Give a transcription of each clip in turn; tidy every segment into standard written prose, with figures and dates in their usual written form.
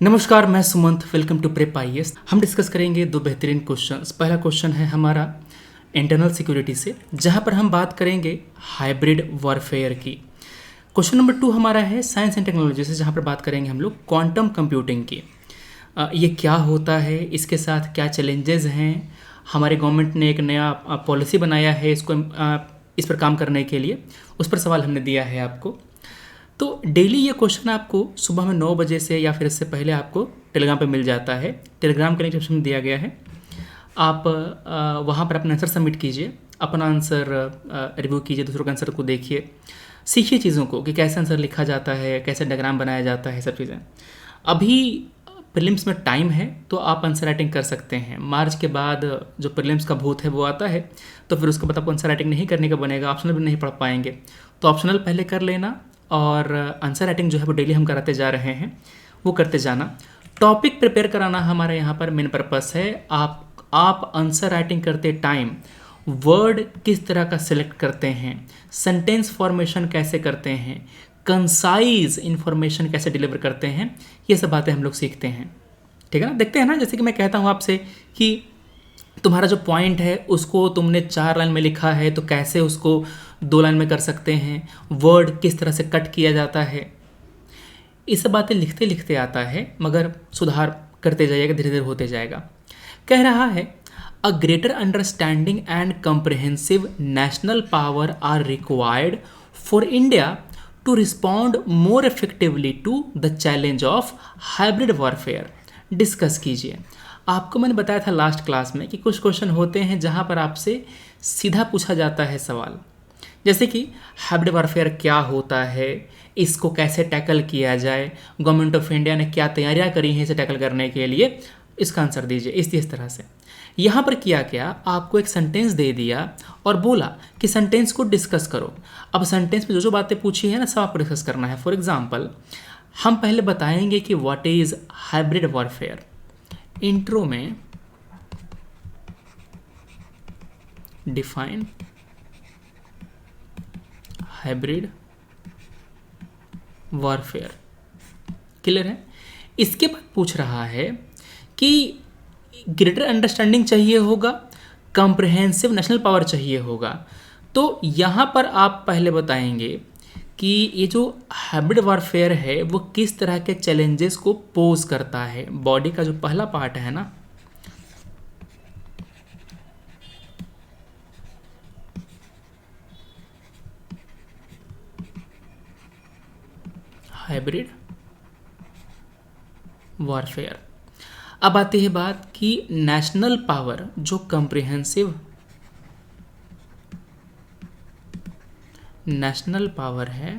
नमस्कार, मैं Sumant. Welcome to prep IAS. हम डिस्कस करेंगे दो बेहतरीन क्वेश्चंस। पहला क्वेश्चन है हमारा इंटरनल सिक्योरिटी से, जहां पर हम बात करेंगे हाइब्रिड वॉरफेयर की। क्वेश्चन नंबर 2 हमारा है साइंस एंड टेक्नोलॉजी से, जहां पर बात करेंगे हम लोग क्वांटम कंप्यूटिंग की। ये क्या होता है, इसके साथ क्या चैलेंजेस हैं, हमारे गवर्नमेंट ने एक नया पॉलिसी बनाया है इसको इस पर काम करने के लिए, उस पर सवाल हमने दिया है आपको। तो डेली ये क्वेश्चन आपको सुबह में 9 बजे से या फिर इससे पहले आपको टेलीग्राम पे मिल जाता है। टेलीग्राम का लिंक डिस्क्रिप्शन दिया गया है। आप वहाँ पर अपना आंसर सबमिट कीजिए, अपना आंसर रिव्यू कीजिए, दूसरों के आंसर को देखिए, सीखिए चीज़ों को कि कैसे आंसर लिखा जाता है, कैसे डायग्राम बनाया जाता है, सब चीज़ें। अभी प्रीलिम्स में टाइम है तो आप आंसर राइटिंग कर सकते हैं। मार्च के बाद जो प्रीलिम्स का भूत है वो आता है, तो फिर उसके बाद आपको आंसर राइटिंग नहीं करने का बनेगा, ऑप्शनल भी नहीं पढ़ पाएंगे। तो ऑप्शनल पहले कर लेना और आंसर राइटिंग जो है वो डेली हम कराते जा रहे हैं, वो करते जाना। टॉपिक प्रिपेयर कराना हमारा यहाँ पर मेन पर्पस है। आप आंसर राइटिंग करते टाइम वर्ड किस तरह का सिलेक्ट करते हैं, सेंटेंस फॉर्मेशन कैसे करते हैं, कंसाइज इंफॉर्मेशन कैसे डिलीवर करते हैं, ये सब बातें हम लोग सीखते हैं। ठीक है ना। देखते हैं ना, जैसे कि मैं कहता हूँ आपसे कि तुम्हारा जो पॉइंट है उसको तुमने 4 लाइन में लिखा है तो कैसे उसको 2 लाइन में कर सकते हैं, वर्ड किस तरह से कट किया जाता है, ये सब बातें लिखते लिखते आता है, मगर सुधार करते जाइएगा, धीरे धीरे होते जाएगा। कह रहा है a greater understanding and comprehensive national power are required for India to respond more effectively to the challenge of hybrid warfare. Discuss कीजिए। आपको मैंने बताया था लास्ट क्लास में कि कुछ क्वेश्चन होते हैं जहां पर आपसे सीधा पूछा जाता है सवाल, जैसे कि हाइब्रिड वॉरफेयर क्या होता है, इसको कैसे टैकल किया जाए, गवर्नमेंट ऑफ इंडिया ने क्या तैयारियां करी हैं इसे टैकल करने के लिए, इसका आंसर दीजिए। इस तरह से यहाँ पर किया क्या, आपको एक सेंटेंस दे दिया और बोला कि सेंटेंस को डिस्कस करो। अब सेंटेंस में जो जो बातें पूछी है ना, सब आपको डिस्कस करना है। फॉर एग्जाम्पल, हम पहले बताएंगे कि what is hybrid warfare. Intro में डिफाइन हाइब्रिड वॉरफेयर, क्लियर है। इसके बाद पूछ रहा है कि ग्रेटर अंडरस्टैंडिंग चाहिए होगा, कॉम्प्रिहेंसिव नेशनल पावर चाहिए होगा। तो यहाँ पर आप पहले बताएंगे कि ये जो हाइब्रिड वॉरफेयर है वो किस तरह के चैलेंजेस को पोज करता है। बॉडी का जो पहला पार्ट है ना, हाइब्रिड वॉरफेयर। अब आती है बात कि नेशनल पावर जो कॉम्प्रिहेंसिव नेशनल पावर है,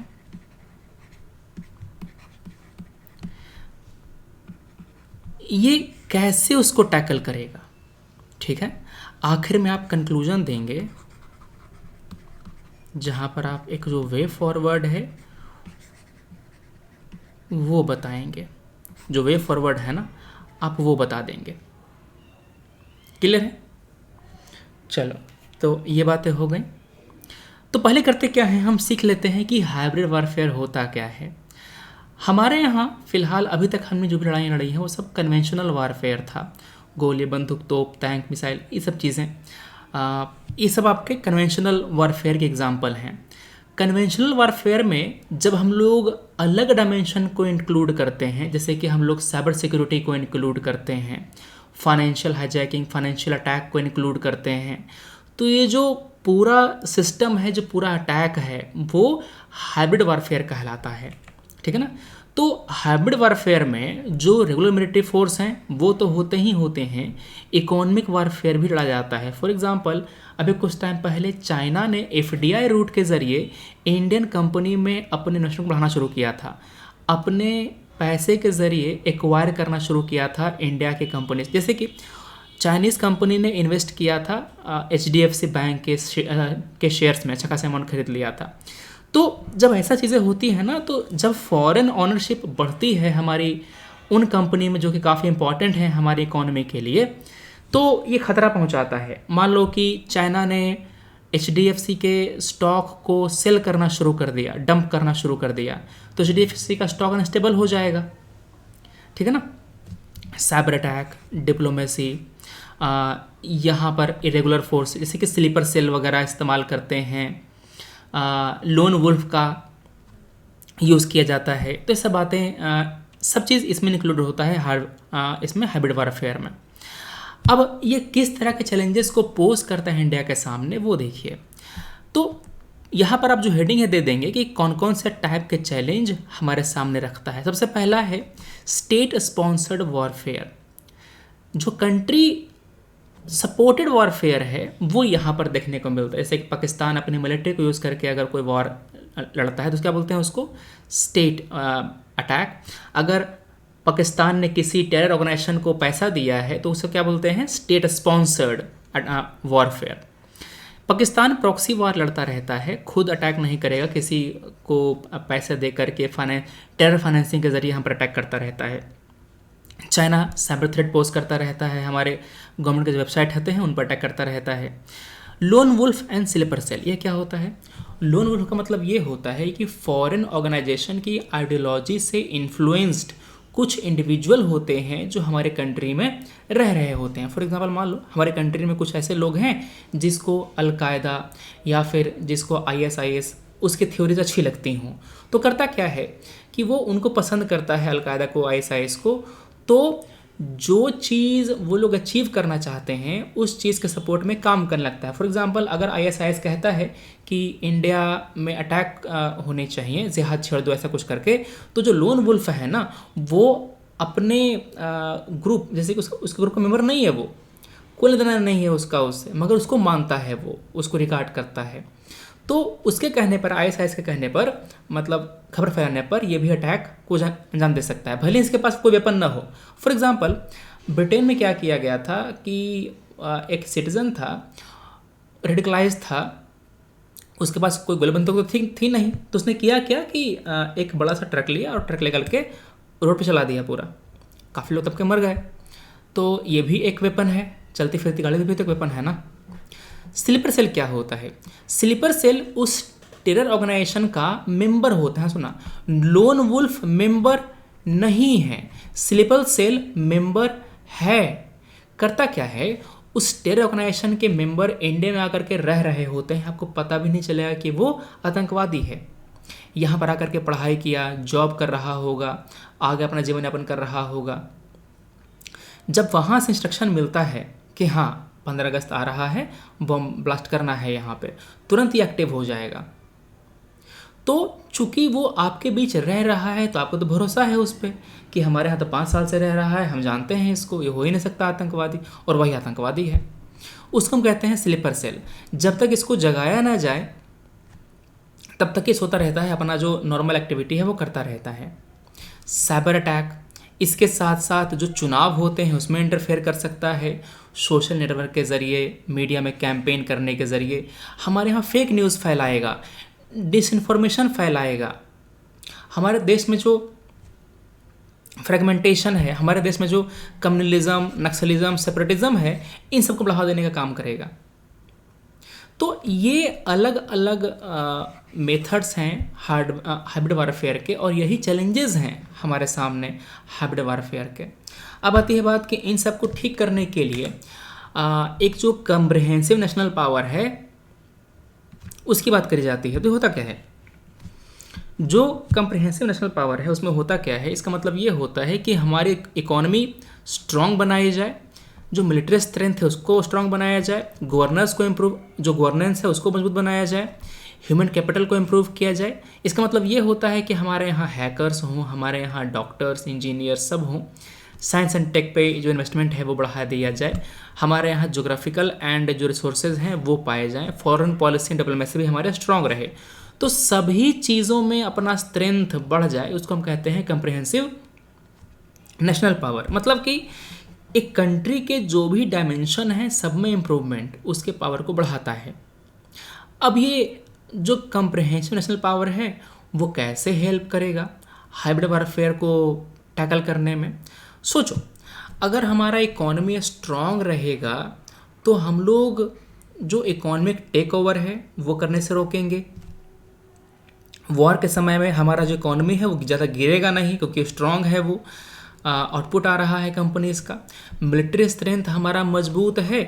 ये कैसे उसको टैकल करेगा। ठीक है। आखिर में आप कंक्लूजन देंगे जहां पर आप एक जो वे फॉरवर्ड है वो बताएंगे, जो वे फॉरवर्ड है ना आप वो बता देंगे। क्लियर है। चलो, तो ये बातें हो गई। तो पहले करते क्या है, हम सीख लेते हैं कि हाइब्रिड वॉरफेयर होता क्या है। हमारे यहाँ फिलहाल अभी तक हमने जो भी लड़ाई लड़ी है वो सब कन्वेंशनल वॉरफेयर था। गोली, बंदूक, तोप, टैंक, मिसाइल, ये सब चीज़ें, ये सब आपके कन्वेंशनल वॉरफेयर के एग्जाम्पल हैं। कन्वेंशनल वॉरफेयर में जब हम लोग अलग डायमेंशन को इंक्लूड करते हैं, जैसे कि हम लोग साइबर सिक्योरिटी को इंक्लूड करते हैं, फाइनेंशियल हाईजैकिंग, फाइनेंशियल अटैक को इंक्लूड करते हैं, तो ये जो पूरा सिस्टम है, जो पूरा अटैक है, वो हाइब्रिड वॉरफेयर कहलाता है। ठीक है ना। तो हाइब्रिड वॉरफेयर में जो रेगुलर मिलिट्री फोर्स हैं वो तो होते ही होते हैं, इकोनॉमिक वॉरफेयर भी लड़ा जाता है। फॉर एग्जांपल, अभी कुछ टाइम पहले चाइना ने एफडीआई रूट के ज़रिए इंडियन कंपनी में अपने इन्वेस्टमेंट को बढ़ाना शुरू किया था, अपने पैसे के ज़रिए एक्वायर करना शुरू किया था इंडिया के कंपनी। जैसे कि चाइनीज़ कंपनी ने इन्वेस्ट किया था एचडीएफसी बैंक के शेयर्स में, अच्छा खासा अमाउंट खरीद लिया था। तो जब ऐसा चीज़ें होती हैं ना, तो जब फॉरेन ऑनरशिप बढ़ती है हमारी उन कंपनी में जो कि काफ़ी इंपॉर्टेंट है हमारी इकोनॉमी के लिए, तो ये खतरा पहुंचाता है। मान लो कि चाइना ने एचडीएफसी के स्टॉक को सेल करना शुरू कर दिया, डंप करना शुरू कर दिया, तो एचडीएफसी का स्टॉक अनस्टेबल हो जाएगा। ठीक है ना। साइबर अटैक, डिप्लोमेसी, यहाँ पर इरेगुलर फोर्स जैसे कि स्लीपर सेल वगैरह इस्तेमाल करते हैं, लोन वुल्फ का यूज़ किया जाता है। तो ये सब बातें सब चीज़ इसमें इंक्लूड होता है इसमें हाइब्रिड वॉरफेयर में। अब ये किस तरह के चैलेंजेस को पोज करता है इंडिया के सामने वो देखिए। तो यहाँ पर आप जो हेडिंग है दे देंगे कि कौन कौन से टाइप के चैलेंज हमारे सामने रखता है। सबसे पहला है स्टेट स्पॉन्सर्ड वॉरफेयर। जो कंट्री सपोर्टेड वॉरफेयर है वो यहाँ पर देखने को मिलता है। जैसे कि पाकिस्तान अपनी मिलिट्री को यूज़ करके अगर कोई वॉर लड़ता है तो क्या बोलते हैं उसको, स्टेट अटैक। अगर पाकिस्तान ने किसी टेरर ऑर्गेनाइजेशन को पैसा दिया है तो उसे क्या बोलते हैं, state sponsored warfare. Pakistan proxy war लड़ता रहता है, खुद अटैक नहीं करेगा, किसी को पैसे दे करके टेरर फाइनेंसिंग के जरिए हम पर अटैक करता रहता है। चाइना साइबर थ्रेट पोस्ट करता रहता है, हमारे गवर्नमेंट के जो वेबसाइट होते हैं उन पर अटैक करता रहता है। Lone wolf and sleeper cell, ये क्या होता है? लोन वुल्फ का मतलब ये होता है कि फॉरेन ऑर्गेनाइजेशन की आइडियोलॉजी से इन्फ्लुएंस्ड कुछ इंडिविजुअल होते हैं जो हमारे कंट्री में रह रहे होते हैं। फॉर एग्जांपल मान लो हमारे कंट्री में कुछ ऐसे लोग हैं जिसको अलकायदा या फिर जिसको ISIS उसकी थ्योरीज अच्छी लगती हों, तो करता क्या है कि वो उनको पसंद करता है, अलकायदा को, ISIS को। तो जो चीज़ वो लोग अचीव करना चाहते हैं उस चीज़ के सपोर्ट में काम करने लगता है। फॉर एग्जांपल अगर ISIS कहता है कि इंडिया में अटैक होने चाहिए, जिहाद छेड़ दो, ऐसा कुछ करके, तो जो लोन वुल्फ है ना वो अपने ग्रुप, जैसे कि उसके ग्रुप का मेंबर नहीं है, वो कोई लेना नहीं है उसका उससे, मगर उसको मानता है, वो उसको रिगार्ड करता है, तो उसके कहने पर, ISIS के कहने पर, मतलब खबर फैलाने पर ये भी अटैक को अंजाम दे सकता है, भले इसके पास कोई वेपन ना हो। फॉर एग्जांपल ब्रिटेन में क्या किया गया था कि एक सिटीजन था, रेडिकलाइज था, उसके पास कोई गोली बंदूक तो थी नहीं, तो उसने किया क्या कि एक बड़ा सा ट्रक लिया और ट्रक लेकर के रोड पे चला दिया पूरा। काफ़ी लोग तब के मर गए। तो ये भी एक वेपन है, चलती फिरती गाड़ी भी तो एक वेपन है ना। स्लीपर सेल क्या होता है? स्लीपर सेल उस टेरर ऑर्गेनाइजेशन का मेंबर होता है। सुना, लोन वुल्फ मेंबर नहीं है, स्लीपर सेल मेंबर है। करता क्या है, उस टेरर ऑर्गेनाइजेशन के मेंबर इंडिया में आकर के रह रहे होते हैं, आपको पता भी नहीं चलेगा कि वो आतंकवादी है। यहाँ पर आकर के पढ़ाई किया, जॉब कर रहा होगा, आगे अपना जीवन यापन कर रहा होगा। जब वहाँ से इंस्ट्रक्शन मिलता है कि हाँ 15 अगस्त आ रहा है, बम ब्लास्ट करना है यहाँ पे, तुरंत ही एक्टिव हो जाएगा। तो चूंकि वो आपके बीच रह रहा है तो आपको तो भरोसा है उस पर कि हमारे यहाँ तो 5 साल से रह रहा है, हम जानते हैं इसको, ये हो ही नहीं सकता आतंकवादी, और वही आतंकवादी है। उसको हम कहते हैं स्लीपर सेल। जब तक इसको जगाया ना जाए तब तक ये सोता रहता है, अपना जो नॉर्मल एक्टिविटी है वो करता रहता है। साइबर अटैक, इसके साथ साथ जो चुनाव होते हैं उसमें इंटरफेयर कर सकता है, सोशल नेटवर्क के ज़रिए, मीडिया में कैंपेन करने के ज़रिए हमारे यहाँ फेक न्यूज़ फैलाएगा, डिसइंफॉर्मेशन फैलाएगा। हमारे देश में जो फ्रेगमेंटेशन है, हमारे देश में जो कम्युनलिज्म, नक्सलिज्म, सेपरेटिज्म है, इन सबको बढ़ावा देने का काम करेगा। तो ये अलग अलग मेथड्स हैं हाइब्रिड वारफेयर के, और यही चैलेंजेस हैं हमारे सामने हाइब्रिड वारफेयर के। अब आती है बात कि इन सब को ठीक करने के लिए एक जो कम्प्रिहेंसिव नेशनल पावर है उसकी बात करी जाती है। तो होता क्या है, जो कम्प्रिहेंसिव नेशनल पावर है उसमें होता क्या है, इसका मतलब ये होता है कि हमारी इकोनॉमी स्ट्रॉन्ग बनाई जाए, जो मिलिट्री स्ट्रेंथ है उसको स्ट्रॉन्ग बनाया जाए, गवर्नेंस को इम्प्रूव, जो गवर्नेंस है उसको मजबूत बनाया जाए, ह्यूमन कैपिटल को इम्प्रूव किया जाए। इसका मतलब ये होता है कि हमारे यहाँ हैकर्स हों, हमारे यहाँ डॉक्टर्स, इंजीनियर्स सब हों, साइंस एंड टेक पे जो इन्वेस्टमेंट है वो बढ़ा दिया जाए, हमारे यहाँ जोग्राफिकल एंड जो रिसोर्सेज हैं वो पाए जाएँ, फॉरेन पॉलिसी एंड डिप्लोमेसी भी हमारे स्ट्रॉन्ग रहे, तो सभी चीज़ों में अपना स्ट्रेंथ बढ़ जाए, उसको हम कहते हैं कम्प्रिहेंसिव नेशनल पावर। मतलब कि एक कंट्री के जो भी डायमेंशन है सब में इम्प्रूवमेंट उसके पावर को बढ़ाता है। अब ये जो कम्प्रिहेंसिव नेशनल पावर है वो कैसे हेल्प करेगा हाइब्रिड वारफेयर को टैकल करने में? सोचो, अगर हमारा इकोनॉमी स्ट्रॉन्ग रहेगा तो हम लोग जो इकोनॉमिक टेक ओवर है वो करने से रोकेंगे। वॉर के समय में हमारा जो इकोनॉमी है वो ज़्यादा गिरेगा नहीं क्योंकि स्ट्रॉन्ग है वो। आउटपुट आ रहा है कंपनीज का। मिलिट्री स्ट्रेंथ हमारा मजबूत है,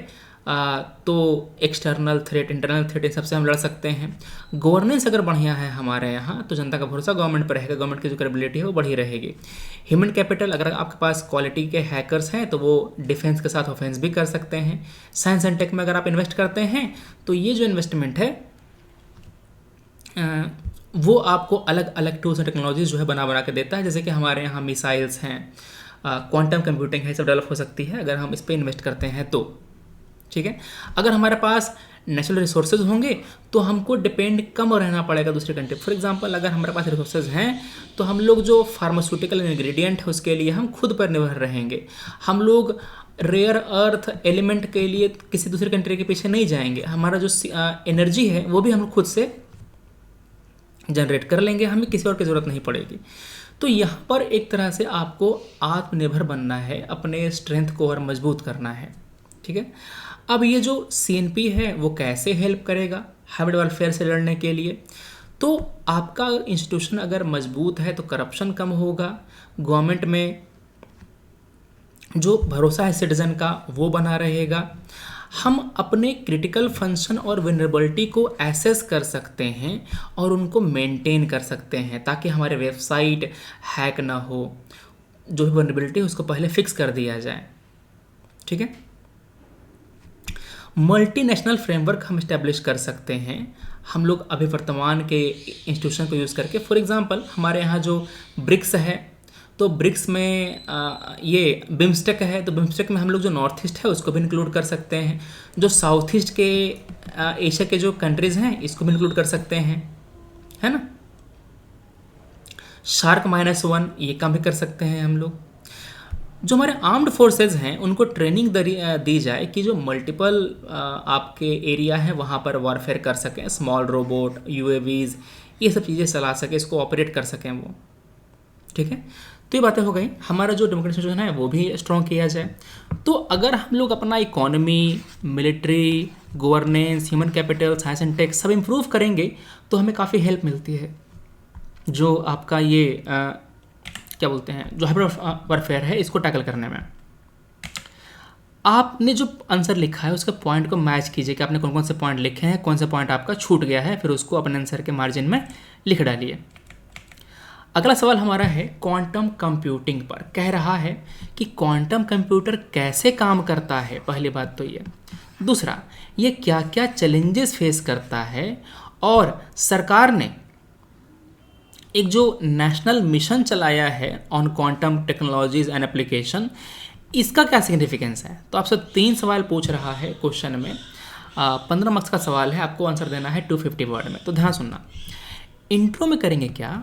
तो एक्सटर्नल थ्रेट, इंटरनल थ्रेट, इन सबसे हम लड़ सकते हैं। गवर्नेंस अगर बढ़िया है हमारे यहाँ तो जनता का भरोसा गवर्नमेंट पर रहेगा, गवर्नमेंट की जो कैपेबिलिटी है वो बढ़ी रहेगी। ह्यूमन कैपिटल, अगर आपके पास क्वालिटी के हैकर्स हैं तो वो डिफेंस के साथ ऑफेंस भी कर सकते हैं। साइंस एंड टेक में अगर आप इन्वेस्ट करते हैं तो ये जो इन्वेस्टमेंट है वो आपको अलग अलग टूल्स एंड टेक्नोलॉजीज जो है बना के देता है। जैसे कि हमारे यहाँ मिसाइल्स हैं, क्वांटम कंप्यूटिंग है, सब डेवलप हो सकती है अगर हम इस पर इन्वेस्ट करते हैं तो। ठीक है, अगर हमारे पास नेचुरल रिसोर्सेज होंगे तो हमको डिपेंड कम रहना पड़ेगा दूसरे कंट्री। फॉर एग्जांपल, अगर हमारे पास रिसोर्सेज हैं तो हम लोग जो फार्मास्यूटिकल इंग्रेडिएंट है उसके लिए हम खुद पर निर्भर रहेंगे। हम लोग रेयर अर्थ एलिमेंट के लिए किसी दूसरे कंट्री के पीछे नहीं जाएंगे। हमारा जो एनर्जी है वो भी हम खुद से जनरेट कर लेंगे, हमें किसी और की ज़रूरत नहीं पड़ेगी। तो यहाँ पर एक तरह से आपको आत्मनिर्भर बनना है, अपने स्ट्रेंथ को और मजबूत करना है। ठीक है, अब ये जो CNP है वो कैसे हेल्प करेगा हाइब्रिड वॉरफेयर से लड़ने के लिए? तो आपका इंस्टीट्यूशन अगर मजबूत है तो करप्शन कम होगा, गवर्नमेंट में जो भरोसा है सिटीजन का वो बना रहेगा। हम अपने क्रिटिकल फंक्शन और वल्नरेबिलिटी को एसेस कर सकते हैं और उनको मेंटेन कर सकते हैं ताकि हमारे वेबसाइट हैक ना हो। जो भी वल्नरेबिलिटी है उसको पहले फिक्स कर दिया जाए। ठीक है, मल्टीनेशनल फ्रेमवर्क हम इस्टेब्लिश कर सकते हैं हम लोग अभी वर्तमान के इंस्टीट्यूशन को यूज़ करके। फॉर एग्जांपल, हमारे यहाँ जो ब्रिक्स है तो ब्रिक्स में ये बिम्स्टेक है, तो बिम्स्टेक में हम लोग जो नॉर्थ ईस्ट है उसको भी इंक्लूड कर सकते हैं। जो साउथ ईस्ट के एशिया के जो कंट्रीज़ हैं इसको भी इंक्लूड कर सकते हैं, है ना। शार्क -1 ये काम भी कर सकते हैं हम लोग। जो हमारे आर्म्ड फोर्सेज हैं उनको ट्रेनिंग दी जाए कि जो मल्टीपल आपके एरिया है वहाँ पर वॉरफेयर कर सकें, स्मॉल रोबोट, UAVs, ये सब चीज़ें चला सकें, इसको ऑपरेट कर सकें वो। ठीक है, तो ये बातें हो गई। हमारा जो डेमोक्रेटिक इंस्टीट्यूशन है वो भी स्ट्रॉन्ग किया जाए। तो अगर हम लोग अपना economy, military, governance, human capital, science and tech सब इम्प्रूव करेंगे तो हमें काफ़ी हेल्प मिलती है। जो आपका ये क्या बोलते हैं, जो हाइब्रिड वॉरफेयर है इसको टैकल करने में। आपने जो आंसर लिखा है उसके पॉइंट को मैच कीजिए कि आपने कौन कौन से पॉइंट लिखे हैं, कौन सा पॉइंट आपका छूट गया है, फिर उसको अपने आंसर के मार्जिन में लिख डालिए। अगला सवाल हमारा है क्वांटम कंप्यूटिंग पर। कह रहा है कि क्वांटम कंप्यूटर कैसे काम करता है, पहली बात तो ये। दूसरा, ये क्या क्या चैलेंजेस फेस करता है, और सरकार ने एक जो नेशनल मिशन चलाया है on quantum technologies and application, इसका क्या सिग्निफिकेंस है। तो आपसे 3 सवाल पूछ रहा है क्वेश्चन में। 15 मार्क्स का सवाल है, आपको आंसर देना है 250 वर्ड में। तो ध्यान सुनना। इंट्रो में करेंगे क्या,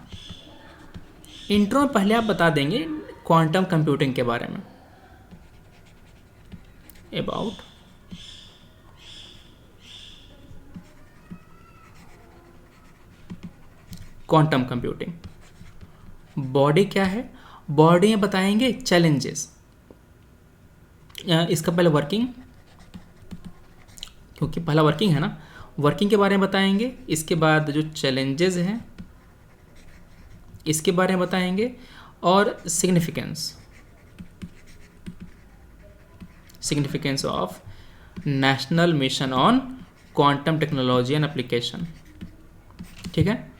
इंट्रो में पहले आप बता देंगे क्वांटम कंप्यूटिंग के बारे में, अबाउट क्वांटम कंप्यूटिंग। बॉडी क्या है, बॉडी में बताएंगे चैलेंजेस, इसका पहले वर्किंग, क्योंकि पहला वर्किंग है ना, वर्किंग के बारे में बताएंगे। इसके बाद जो चैलेंजेस हैं इसके बारे में बताएंगे, और significance of national mission on quantum technology and application. ठीक है,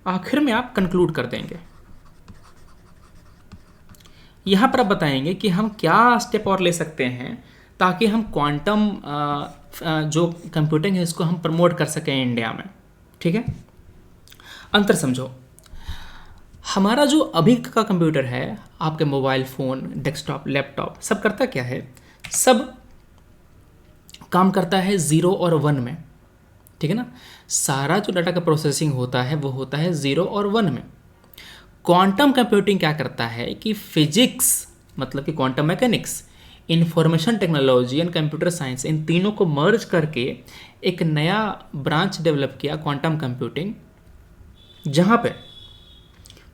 आखिर में आप कंक्लूड कर देंगे। यहाँ पर आप बताएंगे कि हम क्या स्टेप और ले सकते हैं ताकि हम क्वांटम जो कंप्यूटिंग है इसको हम प्रमोट कर सकें इंडिया में। ठीक है, अंतर समझो। हमारा जो अभी का कंप्यूटर है, आपके मोबाइल फ़ोन, डेस्कटॉप, लैपटॉप, सब करता क्या है, सब काम करता है 0 और 1 में। ठीक है ना, सारा जो डाटा का प्रोसेसिंग होता है वो होता है 0 और 1 में। क्वांटम कंप्यूटिंग क्या करता है कि फिजिक्स, मतलब कि quantum mechanics, information technology and computer science, इन तीनों को मर्ज करके एक नया ब्रांच डेवलप किया क्वांटम कंप्यूटिंग, जहाँ पे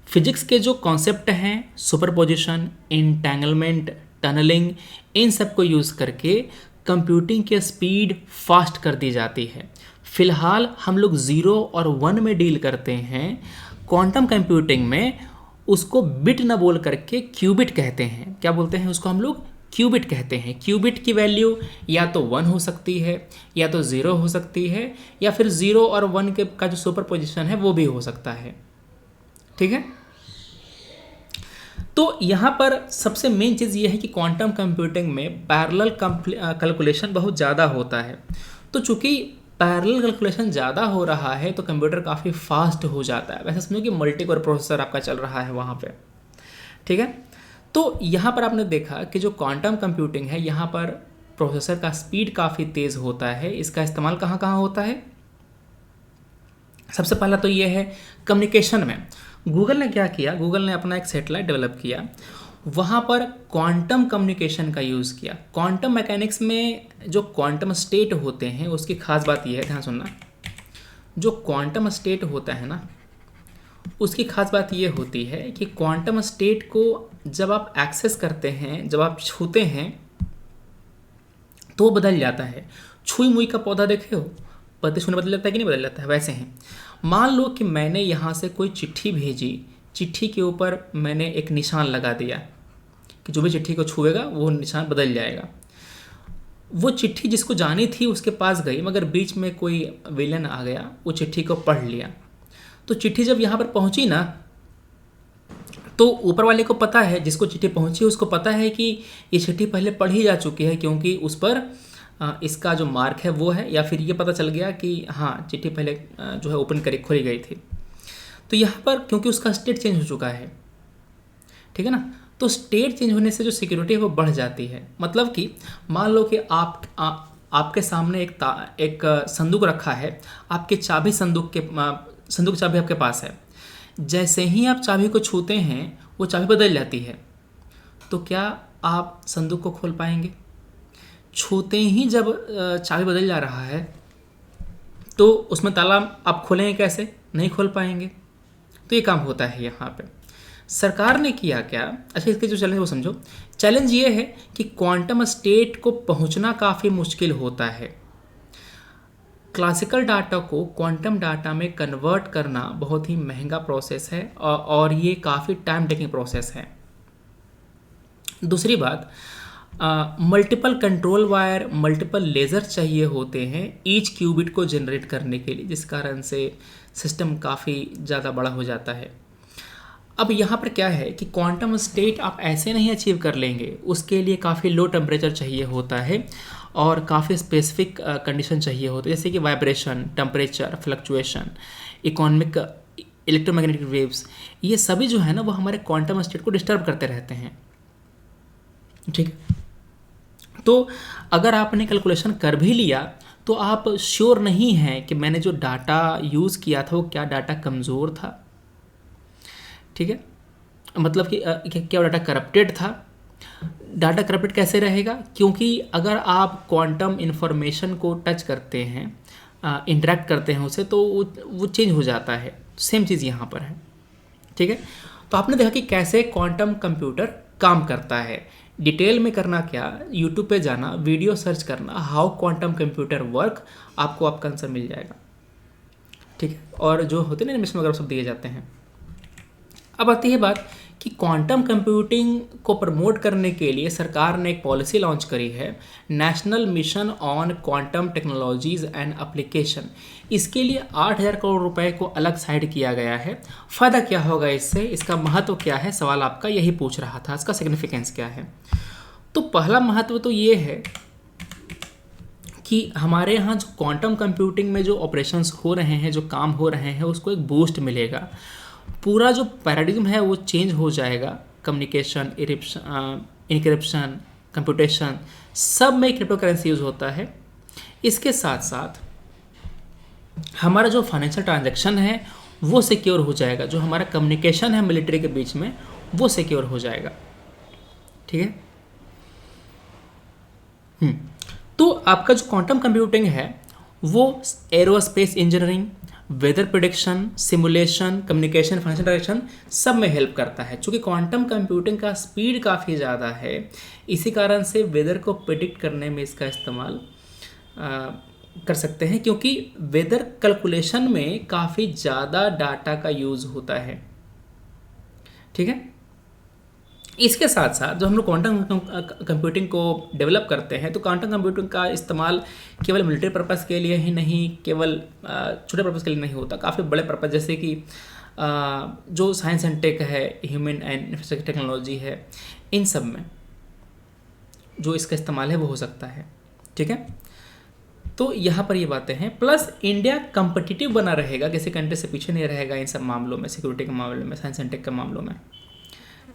फिजिक्स के जो कॉन्सेप्ट हैं, सुपरपोजिशन, इंटेंगलमेंट, टनलिंग, इन सब को यूज़ करके कंप्यूटिंग की स्पीड फास्ट कर दी जाती है। फिलहाल हम लोग 0 और 1 में डील करते हैं। क्वांटम कंप्यूटिंग में उसको बिट ना बोल करके क्यूबिट कहते हैं। क्या बोलते हैं उसको हम लोग? क्यूबिट कहते हैं। क्यूबिट की वैल्यू या तो 1 हो सकती है, या तो 0 हो सकती है, या फिर 0 और 1 के का जो सुपर पोजिशन है वो भी हो सकता है। ठीक है, तो यहाँ पर सबसे मेन चीज़ ये है कि क्वांटम कंप्यूटिंग में पैरेलल कैलकुलेशन बहुत ज़्यादा होता है। तो चूंकि पैरेलल कैलकुलेशन ज़्यादा हो रहा है तो कंप्यूटर काफ़ी फास्ट हो जाता है। वैसे समझो कि मल्टी कोर प्रोसेसर आपका चल रहा है वहाँ पे। ठीक है, तो यहाँ पर आपने देखा कि जो क्वांटम कंप्यूटिंग है यहाँ पर प्रोसेसर का स्पीड काफ़ी तेज़ होता है। इसका इस्तेमाल कहाँ कहाँ होता है? सबसे पहला तो ये है कम्युनिकेशन में। गूगल ने क्या किया, गूगल ने अपना एक सैटेलाइट डेवलप किया, वहाँ पर क्वांटम कम्युनिकेशन का यूज़ किया। क्वांटम मैकेनिक्स में जो क्वांटम स्टेट होते हैं उसकी खास बात यह है, ध्यान सुनना, जो क्वांटम स्टेट होता है ना उसकी खास बात ये होती है कि क्वांटम स्टेट को जब आप एक्सेस करते हैं, जब आप छूते हैं तो बदल जाता है। छुई मुई का पौधा देखे हो, पत्ते छूने बदल जाता है कि नहीं बदल जाता है? वैसे ही मान लो कि मैंने यहाँ से कोई चिट्ठी भेजी, चिट्ठी के ऊपर मैंने एक निशान लगा दिया कि जो भी चिट्ठी को छुएगा वो निशान बदल जाएगा। वो चिट्ठी जिसको जानी थी उसके पास गई, मगर बीच में कोई विलन आ गया, वो चिट्ठी को पढ़ लिया। तो चिट्ठी जब यहाँ पर पहुँची ना तो ऊपर वाले को पता है, जिसको चिट्ठी पहुँची उसको पता है कि ये चिट्ठी पहले पढ़ी जा चुकी है, क्योंकि उस पर इसका जो मार्क है वो है, या फिर ये पता चल गया कि हाँ चिट्ठी पहले जो है ओपन करी खोली गई थी। तो यहाँ पर क्योंकि उसका स्टेट चेंज हो चुका है, ठीक है ना, तो स्टेट चेंज होने से जो सिक्योरिटी है वो बढ़ जाती है। मतलब कि मान लो कि आपके सामने एक संदूक रखा है, आपके चाबी संदूक की चाबी आपके पास है। जैसे ही आप चाबी को छूते हैं वो चाबी बदल जाती है, तो क्या आप संदूक को खोल पाएंगे? छूते ही जब चाबी बदल जा रहा है तो उसमें ताला आप खोलेंगे कैसे? नहीं खोल पाएंगे। तो ये काम होता है यहाँ पे। सरकार ने किया क्या? अच्छा, इसके जो चैलेंज वो समझो। चैलेंज ये है कि क्वांटम स्टेट को पहुँचना काफ़ी मुश्किल होता है। क्लासिकल डाटा को क्वांटम डाटा में कन्वर्ट करना बहुत ही महंगा प्रोसेस है और ये काफ़ी टाइम टेकिंग प्रोसेस है। दूसरी बात, multiple control wire, multiple laser चाहिए होते हैं ईच क्यूबिट को जनरेट करने के लिए, जिस कारण से सिस्टम काफ़ी ज़्यादा बड़ा हो जाता है। अब यहाँ पर क्या है कि क्वांटम स्टेट आप ऐसे नहीं अचीव कर लेंगे, उसके लिए काफ़ी लो टेम्परेचर चाहिए होता है और काफ़ी स्पेसिफिक कंडीशन चाहिए होता है, जैसे कि vibration, temperature fluctuation, economic, electromagnetic waves, ये सभी जो है ना वो हमारे क्वांटम स्टेट को डिस्टर्ब करते रहते हैं। ठीक है, तो अगर आपने कैलकुलेशन कर भी लिया तो आप श्योर नहीं हैं कि मैंने जो डाटा यूज़ किया था वो क्या डाटा कमज़ोर था। ठीक है, मतलब कि क्या डाटा करप्टेड था? डाटा करप्टेड कैसे रहेगा? क्योंकि अगर आप क्वांटम इन्फॉर्मेशन को टच करते हैं, इंटरेक्ट करते हैं उससे, तो वो चेंज हो जाता है। सेम चीज़ यहाँ पर है। ठीक है, तो आपने देखा कि कैसे क्वांटम कंप्यूटर काम करता है। डिटेल में करना क्या, यूट्यूब पे जाना, वीडियो सर्च करना, हाउ क्वांटम कंप्यूटर वर्क, आपको आपका आंसर मिल जाएगा। ठीक है, और जो होते हैं ना एनिमेशन वगैरह सब दिए जाते हैं। अब आती है बात कि क्वांटम कंप्यूटिंग को प्रमोट करने के लिए सरकार ने एक पॉलिसी लॉन्च करी है, national mission on quantum technologies and application. इसके लिए 8,000 करोड़ रुपए को अलग साइड किया गया है। फ़ायदा क्या होगा इससे, इसका महत्व क्या है, सवाल आपका यही पूछ रहा था, इसका सिग्निफिकेंस क्या है। तो पहला महत्व तो ये है कि हमारे यहाँ जो क्वांटम कंप्यूटिंग में जो ऑपरेशंस हो रहे हैं, जो काम हो रहे हैं, उसको एक बूस्ट मिलेगा। पूरा जो पैराडिग्म है वो चेंज हो जाएगा। कम्युनिकेशन, इनक्रिप्शन, कंप्यूटेशन, सब में क्रिप्टो करेंसी यूज़ होता है। इसके साथ साथ हमारा जो फाइनेंशियल ट्रांजैक्शन है वो सिक्योर हो जाएगा। जो हमारा कम्युनिकेशन है मिलिट्री के बीच में वो सिक्योर हो जाएगा। ठीक है, तो आपका जो क्वांटम कंप्यूटिंग है वो aerospace engineering, weather prediction, simulation, communication, financial direction सब में हेल्प करता है। चूँकि क्वांटम कंप्यूटिंग का स्पीड काफ़ी ज़्यादा है, इसी कारण से वेदर को प्रेडिक्ट करने में इसका इस्तेमाल कर सकते हैं, क्योंकि वेदर कैलकुलेशन में काफ़ी ज़्यादा डाटा का यूज़ होता है। ठीक है। इसके साथ साथ जो हम लोग क्वांटम कंप्यूटिंग को डेवलप करते हैं, तो क्वांटम कंप्यूटिंग का इस्तेमाल केवल मिलिट्री पर्पज़ के लिए ही नहीं, केवल छोटे पर्पज़ के लिए नहीं होता, काफ़ी बड़े पर्पज़ जैसे कि जो साइंस एंड टेक है, ह्यूमन एंड इंफ्रास्ट्रक्चर टेक्नोलॉजी है, इन सब में जो इसका इस्तेमाल है वो हो सकता है। ठीक है, तो यहाँ पर ये बातें हैं। प्लस इंडिया कम्पिटिटिव बना रहेगा, किसी कंट्री से पीछे नहीं रहेगा इन सब मामलों में, सिक्योरिटी के मामले में, साइंस एंड टेक के मामलों में।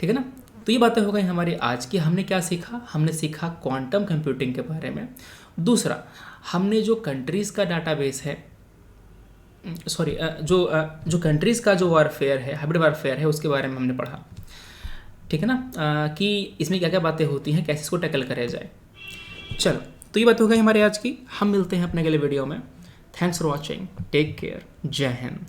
ठीक है ना। तो ये बातें हो गई हमारी आज की। हमने क्या सीखा? हमने सीखा क्वांटम कंप्यूटिंग के बारे में। दूसरा, हमने जो कंट्रीज़ का डाटाबेस है, सॉरी जो कंट्रीज़ का जो वारफेयर है, हाइब्रिड वारफेयर है, उसके बारे में हमने पढ़ा। ठीक है ना, कि इसमें क्या क्या बातें होती हैं, कैसे इसको टैकल करा जाए। चलो, तो ये बात हो गई हमारे आज की। हम मिलते हैं अपने अगले वीडियो में। Thanks for watching, take care, जय हिंद।